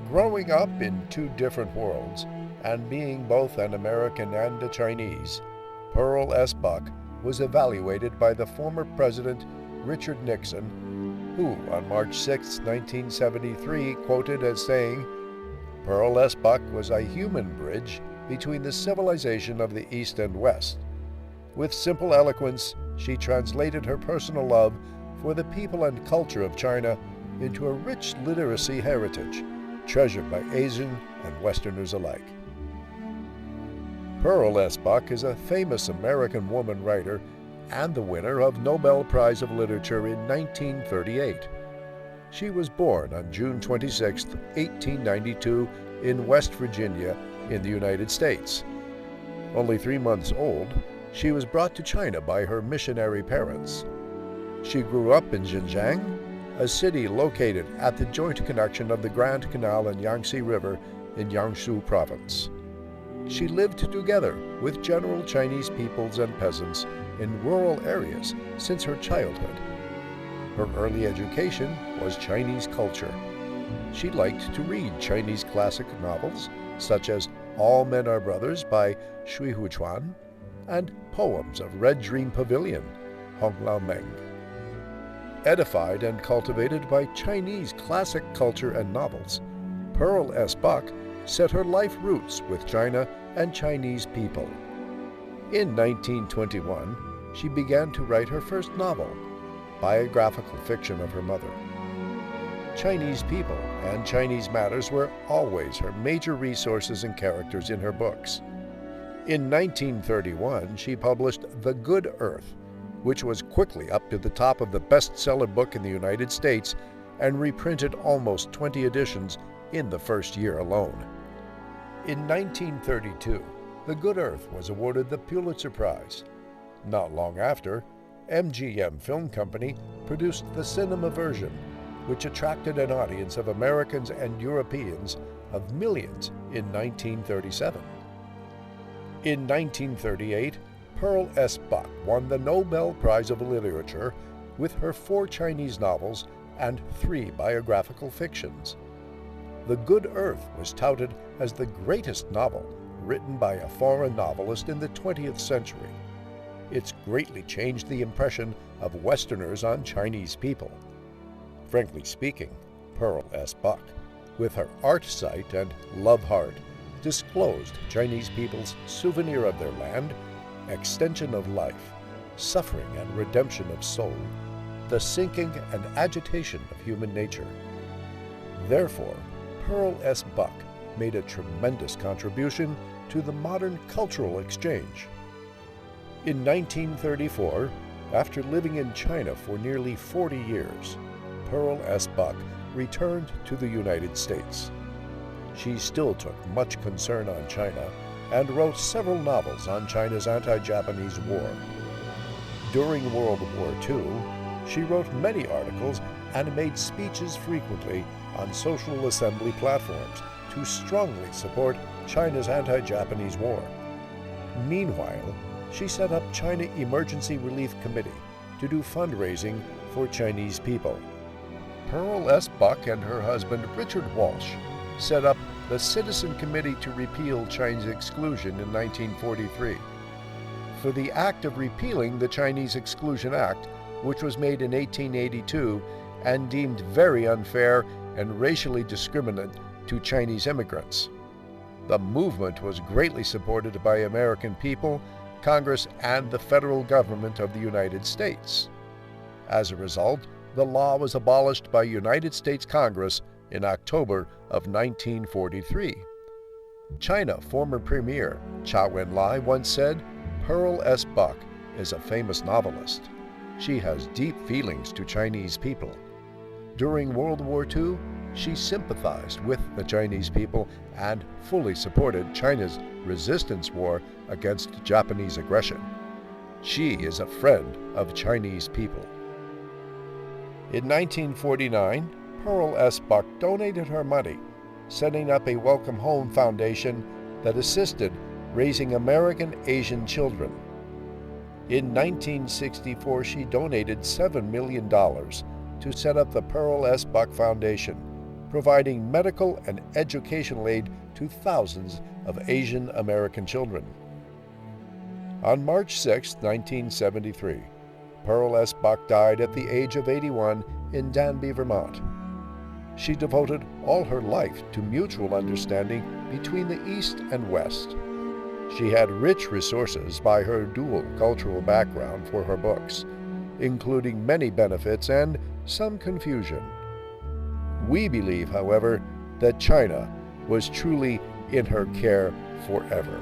Growing up in two different worlds, and being both an American and a Chinese, Pearl S. Buck was evaluated by the former President Richard Nixon, who on March 6, 1973, quoted as saying, "Pearl S. Buck was a human bridge between the civilization of the East and West. With simple eloquence, she translated her personal love for the people and culture of China into a rich literacy heritage, treasured by Asian and Westerners alike." Pearl S. Buck is a famous American woman writer and the winner of Nobel Prize of Literature in 1938. She was born on June 26, 1892, in West Virginia in the United States. Only 3 months old, she was brought to China by her missionary parents. She grew up in Xinjiang, a city located at the joint connection of the Grand Canal and Yangtze River in Jiangsu Province. She lived together with general Chinese peoples and peasants in rural areas since her childhood. Her early education was Chinese culture. She liked to read Chinese classic novels such as All Men Are Brothers by Shui Huchuan and poems of Red Dream Pavilion, Hong Lao Meng. Edified and cultivated by Chinese classic culture and novels, Pearl S. Buck set her life roots with China and Chinese people. In 1921, she began to write her first novel, biographical fiction of her mother. Chinese people and Chinese matters were always her major resources and characters in her books. In 1931, she published The Good Earth, which was quickly up to the top of the bestseller book in the United States and reprinted almost 20 editions in the first year alone. In 1932, The Good Earth was awarded the Pulitzer Prize. Not long after, MGM Film Company produced the cinema version, which attracted an audience of Americans and Europeans of millions in 1937. In 1938, Pearl S. Buck won the Nobel Prize of Literature with her 4 Chinese novels and 3 biographical fictions. The Good Earth was touted as the greatest novel written by a foreign novelist in the 20th century. It's greatly changed the impression of Westerners on Chinese people. Frankly speaking, Pearl S. Buck, with her art site and love heart, disclosed Chinese people's souvenir of their land, extension of life, suffering and redemption of soul, the sinking and agitation of human nature. Therefore, Pearl S. Buck made a tremendous contribution to the modern cultural exchange. In 1934, after living in China for nearly 40 years, Pearl S. Buck returned to the United States. She still took much concern on China and wrote several novels on China's anti-Japanese war. During World War II, she wrote many articles and made speeches frequently on social assembly platforms to strongly support China's anti-Japanese war. Meanwhile, she set up China Emergency Relief Committee to do fundraising for Chinese people. Pearl S. Buck and her husband Richard Walsh set up the Citizen Committee to repeal Chinese exclusion in 1943. For the act of repealing the Chinese Exclusion Act, which was made in 1882 and deemed very unfair and racially discriminant to Chinese immigrants. The movement was greatly supported by American people, Congress, and the federal government of the United States. As a result, the law was abolished by United States Congress in October of 1943. China former Premier Chao En-lai once said, "Pearl S. Buck is a famous novelist. She has deep feelings to Chinese people." During World War II, she sympathized with the Chinese people and fully supported China's resistance war against Japanese aggression. She is a friend of Chinese people. In 1949, Pearl S. Buck donated her money, setting up a Welcome Home Foundation that assisted raising American Asian children. In 1964, she donated $7 million to set up the Pearl S. Buck Foundation, providing medical and educational aid to thousands of Asian American children. On March 6, 1973, Pearl S. Buck died at the age of 81 in Danby, Vermont. She devoted all her life to mutual understanding between the East and West. She had rich resources by her dual cultural background for her books, including many benefits and some confusion. We believe, however, that China was truly in her care forever.